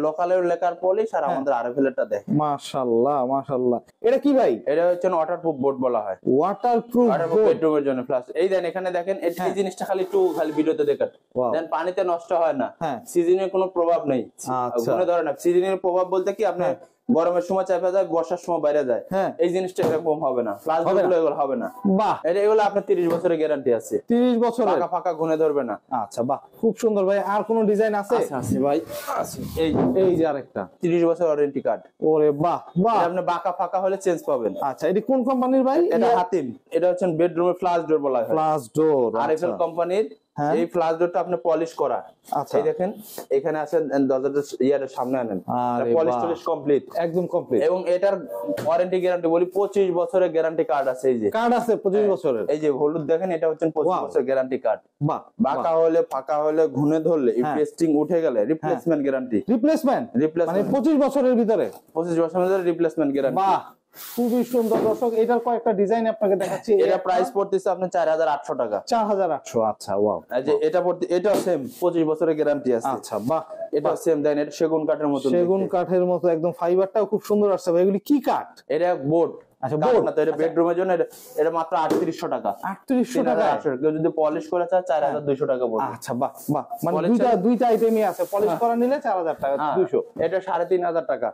লোকালের lacquer polish আর আমাদের আরএফএলটা দেখেন। মাশাআল্লাহ মাশাআল্লাহ। এটা কি ভাই? এটা হচ্ছে ওয়াটারপ্রুফ বোর্ড বলা হয়। ওয়াটারপ্রুফ বেডরুমের জন্য প্লাস এই দেন এখানে দেখেন এই জিনিসটা খালি ভিডিওতে দেখেন। দেন পানিতে নষ্ট হয় না, সিজনের কোনো প্রভাব নেই। মনে ধরেন সিজনের প্রভাব বলতে কি আপনি গরমের সময় চাপা যায়, বর্ষার সময় বাইরে যায়, এই জিনিসটা এরকম হবে না। প্লাস এগুলো হবে না। বাহ, এগুলো আপনার 30 বছরের গ্যারান্টি আছে। 30 বছর ফাঁকা ফাঁকা ঘুনে ধরবে না। আচ্ছা বাহ, খুব সুন্দর ভাই। আর কোন ডিজাইন আছে? আছে ভাই, আছে। এই যে আরেকটা 30 বছর ওয়ারেন্টি কার্ড। ওরে বাহ বাহ, আপনি বাঁকা ফাঁকা হলে চেঞ্জ পাবেন। আচ্ছা, এটা কোন কোম্পানির ভাই? এটা হাতিম। এটা হচ্ছে বেডরুমের ফ্লাশ ডোর বলা হয়। ফ্লাশ ডোর আরএফএল কোম্পানির। এই ফ্লাশ ডোরটা আপনি পলিশ করা। আচ্ছা, এই দেখেন এখানে আছে, দরজাটা ইয়ারের সামনে আনেন, পলিশ টলিশ কমপ্লিট, একদম কমপ্লিট। এবং এটার ওয়ারেন্টি গ্যারান্টি বলি 25 বছরের গ্যারান্টি কার্ড আছে। এই যে কার্ড আছে 25 বছরের। এই যে হলুদ দেখেন, এটা হচ্ছে 25 বছরের গ্যারান্টি কার্ড। বাহ, বাঁকা হলে ফাঁকা হলে ঘুনে ধরলে পেস্টিং উঠে গেলে রিপ্লেসমেন্ট গ্যারান্টি। রিপ্লেসমেন্ট মানে 25 বছরের ভিতরে, 25 বছরের ভিতরে রিপ্লেসমেন্ট গ্যারান্টি। বাহ, খুবই সুন্দর দর্শক। এটার কয়েকটা ডিজাইন আপনাকে দেখাচ্ছি। এটা প্রাইস পড়তেছে আপনার 4800 টাকা। 4800। আচ্ছা ওয়াও। এই যে এটা সেম 25 বছরের গ্যারান্টি আছে। আচ্ছা বাহ, এটা সেম দেন। এটা সেগুন কাঠের মতো, সেগুন কাঠের মতো একদম। ফাইবারটাও খুব সুন্দর আসছে ভাই। এগুলি কি কাঠ? এটা বোর্ড। আচ্ছা, বোর্ড না তো, এটা বেডরুমের জন্য। এটা মাত্র 3800 টাকা। 3800 টাকা। কেউ যদি পলিশ করে চায় 4200 টাকা পড়বে। আচ্ছা বাহ বাহ, মানে দুইটা আইটেমই আছে। পলিশ করা নিলে 4000 টাকা, 200। এটা 3500 টাকা।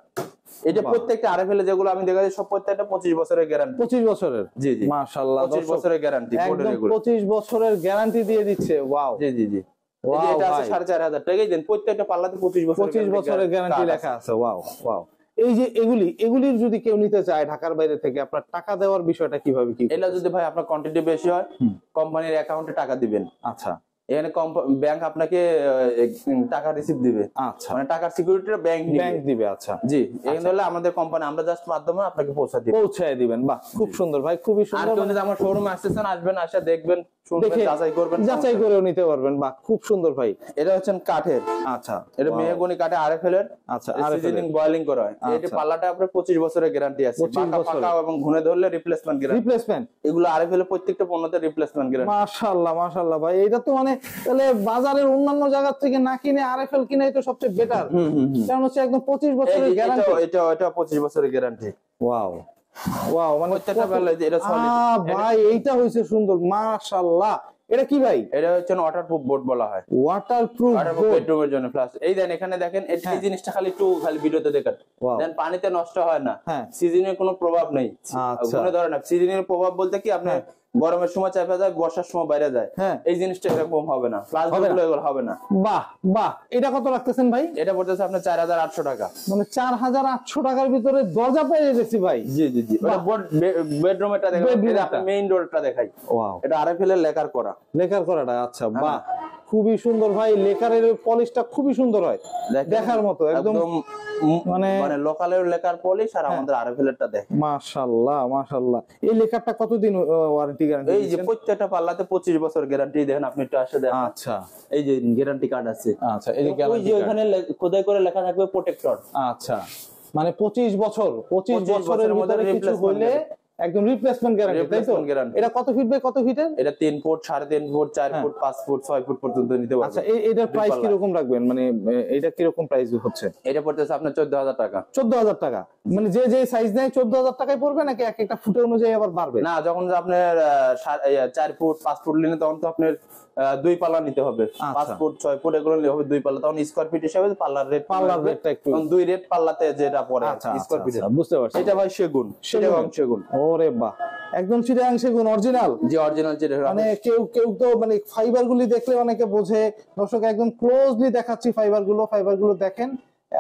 এটা প্রত্যেকটা আরএফএল যেগুলো আমি দেখাচ্ছি সব প্রত্যেকটা 25 বছরের গ্যারান্টি। 25 বছরের? জি জি, মাশাআল্লাহ। 25 বছরের গ্যারান্টি, একদম 25 বছরের গ্যারান্টি দিয়ে দিচ্ছে। ওয়াও। জি জি জি। এটা আছে 4500 টাকাই দেন। প্রত্যেকটা পাল্লাতে 25 বছরের গ্যারান্টি লেখা আছে। Wow wow. এই যে এগুলির যদি কেউ নিতে চায় ঢাকার বাইরে থেকে, আপনার টাকা দেওয়ার বিষয়টা কিভাবে কি? এটা যদি ভাই আপনার কোয়ান্টিটি বেশি হয়, কোম্পানির অ্যাকাউন্টে টাকা দিবেন। আচ্ছা, এখানে ব্যাংক আপনাকে টাকা রিসিভ দিবে। আচ্ছা, মানে টাকার সিকিউরিটি ব্যাংক দিবে। আচ্ছা জি, এখানে হলে আমাদের কোম্পানি, আমরা জাস্ট মাধ্যমে আপনাকে পৌঁছায় দিবেন। বাহ, খুব সুন্দর ভাই, খুবই সুন্দর। আর যদি আমার শোরুমে আসতেছেন, আসবেন, আসা দেখবেন, যাচাই করবেন, যাচাই করেও নিতে পারবেন। বাহ, খুব সুন্দর ভাই। এটা হচ্ছে কাঠের। আচ্ছা, এটা মেহগনি কাঠে আরএফএল এর। আচ্ছা, সিজনিং বয়েলিং করা হয়। এই পাল্লাটা আপনার 25 বছরের গ্যারান্টি আছে। পাকা পাকা এবং ঘুনে ধরলে রিপ্লেসমেন্ট গ্যারান্টি। রিপ্লেসমেন্ট এগুলো আরএফএল এর প্রত্যেকটা পণ্যতে রিপ্লেসমেন্ট গ্যারান্টি। মাশাআল্লাহ মাশাআল্লাহ ভাই, এটা তো মানে তাহলে বাজারের অন্যান্য জায়গা থেকে না কিনে আরএফএল কিনাই তো সবচেয়ে বেটার। কারণ হচ্ছে একদম 25 বছরের গ্যারান্টি। এটা 25 বছরের গ্যারান্টি। ওয়াও ওয়াও, মানে প্রত্যেকটা পাল্লা এটা সলিড। ভাই এইটা হইছে সুন্দর, মাশাআল্লাহ। এটা কি ভাই? এটা হচ্ছে ওয়াটারপ্রুফ বোর্ড বলা হয়। ওয়াটারপ্রুফ বেডরুমের জন্য প্লাস এই দেন এখানে দেখেন এই জিনিসটা খালি ভিডিওতে দেখেন। দেন পানিতে নষ্ট হয় না, সিজনের কোনো প্রভাব নেই। মনে ধরেন সিজনের প্রভাব বলতে কি আপনি গরমের সময় চাপা যায়, বর্ষার সময় বাইরে যায়, এই জিনিসটা এরকম হবে না। প্লাস এগুলো হবে না। বাহ বাহ, এটা কত রাখতেছেন ভাই? এটা পড়তেছে আপনার 4800 টাকা। মানে 4800 টাকার ভিতরে দরজা পেয়ে গেছি ভাই। জি জি জি, ওটা বেডরুম এটা দেখেন, এটা আপনি মেইন ডোরটা দেখাই। ওয়াও, এটা আরএফএল এর লেকার করাটা। আচ্ছা বাহ, খুবই সুন্দর ভাই। লেকারের পলিশটা খুবই সুন্দর হয়, দেখার মতো একদম। মানে লোকালের লেকার পলিশ আর আমাদের আরএফএলটা দেখেন। মাশাআল্লাহ মাশাআল্লাহ। এই লেকারটা কতদিন ওয়ারেন্টি গ্যারান্টি? এই যে প্রত্যেকটা পাল্লাতে 25 বছর গ্যারান্টি দেখেন। আপনি একটু আসে দেখেন। আচ্ছা, এই যে গ্যারান্টি কার্ড আছে। আচ্ছা, এই যে গ্যারান্টি কার্ড, ওখানে খোদাই করে লেখা থাকবে প্রোটেক্টর। আচ্ছা, মানে 25 বছরের মধ্যে কিছু হইলে একদম রিপ্লেসমেন্ট গ্যারান্টি, তাই তো? এটা কত ফিট বাই কত ফিটের? এটা 3 foot, 3.5 foot, 4 foot, 5 foot, 6 foot পর্যন্ত নিতে পারবেন। আচ্ছা, এটার প্রাইস কি রকম রাখবেন? মানে এটা কি রকম প্রাইস হচ্ছে? এটা পড়তেছে আপনার 14000 টাকা। 14000 টাকা মানে যে সাইজ নেয় 14000 টাকায় পড়বে, নাকি এক একটা ফুটের অনুযায়ী আবার বাড়বে? না, যখন আপনার 4 ফুট 5 ফুট নিলে তখন তো আপনার 2 পাল্লা নিতে হবে। 5 ফুট 6 ফুট এগুলো নিলে হবে 2 পাল্লা। তখন স্কয়ার ফিট হিসেবে পাল্লার রেটটা একটু 2 রেট পাল্লাতে যেটা পড়ে স্কয়ার ফিট। বুঝতে পারছি। এটা ভাই সেগুন। ওরে বাহ, একদম চিটাগাং সেগুন অরিজিনাল। জি, অরিজিনাল চিটাগাং। মানে কেউ তো মানে ফাইবার গুলি দেখলে অনেকে বোঝে। দর্শক একদম ক্লোজলি দেখাচ্ছি ফাইবার গুলো দেখেন।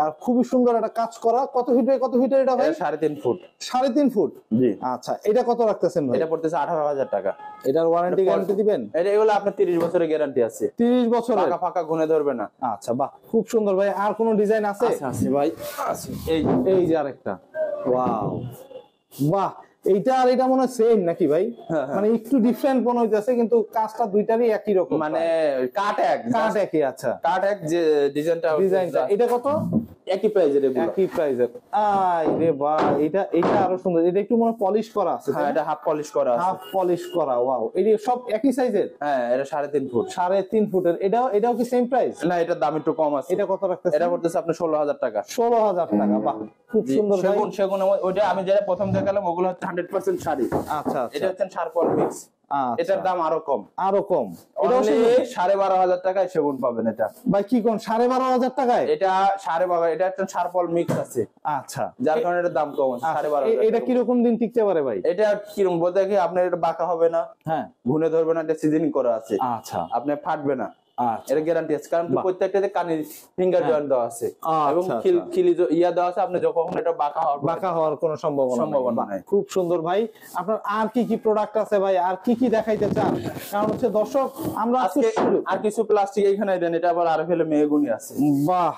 আর খুবই সুন্দর একটা কাজ করা। কত ফিট বাই কত ফিটের এটা ভাই? 3.5 ফুট। 3.5 ফুট। জি। আচ্ছা, এটা কত রাখতেছেন ভাই? এটা পড়তেছে 18000 টাকা। এটার ওয়ারেন্টি গ্যারান্টি দিবেন? এগুলো আপনার 30 বছরের গ্যারান্টি আছে। 30 বছরের? ফাঁকা ফাঁকা ঘুনে ধরবে না। আচ্ছা বাহ, খুব সুন্দর ভাই। আর কোন ডিজাইন আছে? আছে ভাই, আছে। এই যে আরেকটা। ওয়াও, বাহ। এইটা আর এটা মনে হয় সেম নাকি ভাই? মানে একটু ডিফারেন্ট মনে হইতেছে, কিন্তু কাজটা দুইটারই একই রকম। মানে কাট একই। আচ্ছা, কাট এক, যে ডিজাইনটা। এটা কত? একই প্রাইজের এগুলো। একই প্রাইজের। আই রে বাহ, এটা এটা আরো সুন্দর। এটা একটু মনে পলিশ করা আছে। হ্যাঁ, এটা হাফ পলিশ করা আছে। হাফ পলিশ করা, ওয়াও। এটা সব একই সাইজের? হ্যাঁ, এটা 3.5 ফুট। 3.5 ফুটের। এটাও কি সেম প্রাইস? না, এটার দাম একটু কম আছে। এটা কত রাখতেছে? এটা করতেছে আপনি 16,000 টাকা। 16,000 টাকা, বাহ খুব সুন্দর ভাই। সেগুন ওইটা আমি যেটা প্রথম দেখালাম ওগুলো হচ্ছে 100% শাড়ি। আচ্ছা এটা আচ্ছা হচ্ছে শারপল মিক্স। এটার দাম আরো কম। আরো কম? এটা 12,500 টাকায় সেগুন পাবেন। এটা ভাই কি কোন 12,500 টাকায়? এটা 12,500, এটা একটা শারপল মিক্স আছে। আচ্ছা, যার কারণে এটার দাম কম আছে 12,500। এটা কিরকম দিন টিকতে পারে ভাই? এটা কিরকম বলতে কি, আপনার এটা বাঁকা হবে না, হ্যাঁ, ঘুনে ধরবে না, এটা সিজনিং করা আছে। আচ্ছা আপনি ফাটবে না, আচ্ছা। এটা গ্যারান্টি আছে। কারণ প্রত্যেকটাতে কানে ফিঙ্গার জয়েন্ট দেওয়া আছে এবং আচ্ছা, খিলি দেওয়া আছে। আপনি যখন এটা বাঁকা হওয়ার কোনো সম্ভাবনা নাই। খুব সুন্দর ভাই। আপনার আর কি কি প্রোডাক্ট আছে ভাই? আর কি কি দেখাইতে চান? কারণ হচ্ছে দর্শক, আমরা আজকে আর কিছু প্লাস্টিক এখানে দেন, এটা আবার আরএফএল মেহগুনি আছে। বাহ,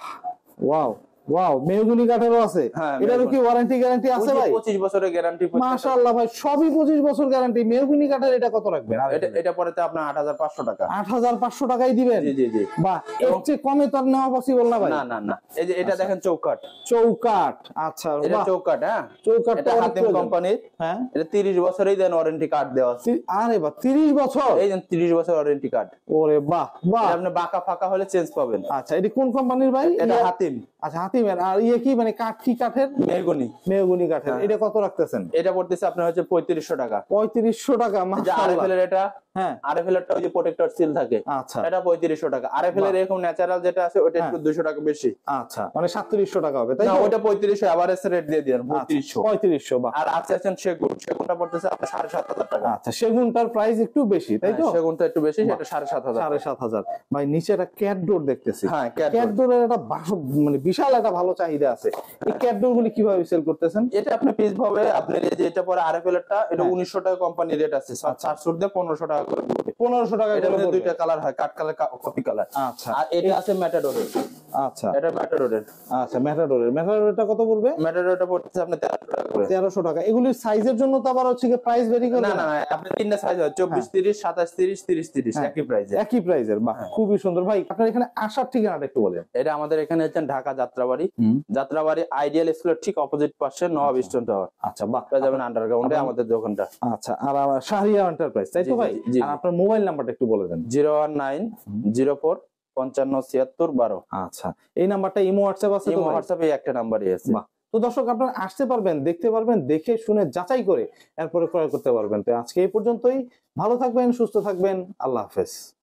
ওয়াও ওয়াও, মেহগুনি কাঠেরও আছে। হ্যাঁ, এটারও কি ওয়ারেন্টি গ্যারান্টি আছে ভাই? 25 বছরের গ্যারান্টি। মাশাআল্লাহ ভাই, সবই 25 বছর গ্যারান্টি। মেহগুনি কাঠের এটা কত রাখবেন? এটা পড়েতে আপনার 8,500 টাকা। 8,500 টাকাই দিবেন? জি জি জি। বাহ, এর চেয়ে কমে তো আর নেওয়া পসিবল না ভাই। না না না, এই যে এটা দেখেন চৌকাঠ। চৌকাঠ, আচ্ছা এটা বাহ। চৌকাঠ। হ্যাঁ, চৌকাঠ এটা হাতিম কোম্পানির। হ্যাঁ, এটা 30 বছরেই দেন ওয়ারেন্টি কার্ড দেওয়া আছে। আরে বাহ, 30 বছর? এই যে 30 বছর ওয়ারেন্টি কার্ড। ওরে বাহ বাহ। আপনি বাঁকা ফাঁকা হলে চেঞ্জ পাবেন। আচ্ছা, এটা কোন কোম্পানির ভাই? এটা হাতিম। আচ্ছা, হাতিমের। আর কি মানে কাঠ কি কাঠের? মেহগনি। মেহগনি কাঠের। এটা কত রাখতেছেন? এটা পড়তেছে আপনার হচ্ছে 3500 টাকা। 3500 টাকা? মাশাআল্লাহ। আরএফএল এর এটা, হ্যাঁ, আরএফএল এরটা ওই যে প্রোটেক্টর সিল থাকে, আচ্ছা, এটা 3500 টাকা। আরএফএল এর এরকম ন্যাচারাল যেটা আছে ওটা একটু 200 টাকা বেশি। আচ্ছা, মানে 3700 টাকা হবে তাই না, তো? ওটা 3500 এভারেজ রেট দিয়ে দেন 3500। 3500, বাহ। আর আছে সেগুনটা পড়তেছে আপনার 7,500 টাকা। আচ্ছা, সেগুনটার প্রাইস একটু বেশি তাই তো? সেগুনটা একটু বেশি, সেটা 7,500। 7,500। ভাই নিচে একটা ক্যাট ডোর দেখতেছি। হ্যাঁ, ক্যাট ডোরের একটা মানে বিশাল একটা ভালো চাহিদা আছে। এই ক্যাট ডোর গুলি কিভাবে সেল করতেছেন? এটা আপনি পিস ভাবে আপনি যে এটা পরে আরএফএল এরটা, এটা 1900 টাকা কোম্পানি রেট আছে। 700 দিয়ে 1500 টাকা করে পড়বে। 1500 টাকা এটা করে দুইটা কালার হয়, কাট কালার, কপি কালার। আচ্ছা, আর এটা আছে ম্যাটাডোরের। আচ্ছা এটা ম্যাটাডোরের। আচ্ছা, ম্যাটাডোরেরটা কত পড়বে? ম্যাটাডোরটা পড়তেছে আপনি 1300 টাকা করে। 1300 টাকা। এগুলির সাইজের জন্য তো আবার হচ্ছে কি প্রাইস ভেরি করে? না না না, আপনি তিনটা সাইজ হয়, 24, 30, 27, 30, 30, 30, একই প্রাইসে। একই প্রাইজের, বাহ খুবই সুন্দর ভাই। আপনার এখানে আসার ঠিকানাটা একটু বলেন। এটা আমাদের এখানে হচ্ছে ঢাকা যাত্রাবাড়ি। যাত্রাবাড়ি আইডিয়াল স্কুলের ঠিক অপোজিট পাশে নবাব স্টোন টাওয়ার। আচ্ছা, বাহ, পেয়ে যাবেন আন্ডারগ্রাউন্ডে আমাদের দোকানটা। আচ্ছা, আর আমার শাহরিয়া এন্টারপ্রাইজ তাই তো ভাই? জি। আর আপনার মোবাইল নাম্বারটা একটু বলে দেন। 01904 55 76 12। আচ্ছা, এই নাম্বারটা ইমো হোয়াটসঅ্যাপ আছে তো? ইমো হোয়াটসঅ্যাপে একটা নাম্বারই আছে। বাহ। তো দর্শক, আপনারা আসতে পারবেন, দেখতে পারবেন, দেখে শুনে যাচাই করে এরপরে ক্রয় করতে পারবেন। তো আজকে এই পর্যন্তই। ভালো থাকবেন, সুস্থ থাকবেন, আল্লাহ হাফেজ।